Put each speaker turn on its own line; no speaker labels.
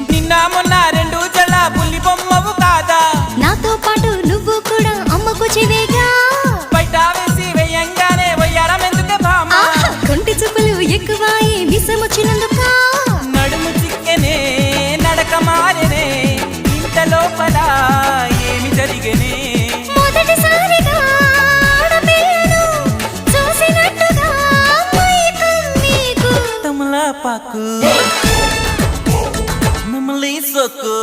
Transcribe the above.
నిన్న మొన్న రెండు జడ పులి బొమ్మవు కాదా
నాతో పాటు నువ్వు కూడా అమ్మకు చెవేగా
బయట వేసి వెయ్యంగానే వయ్యారం ఎందుకే భామ
కొంటి చూపులు ఎక్కువాయి విసమొచ్చినందుక
నడుము చిక్కెనే నడక మారెనే ఇంత లోపల ఏమి జరిగనే
మొదటిసారిగా ఆడపిల్లను చూసినట్టుగా మైకం నీకు
తమలపాకు నమలి సొక్కు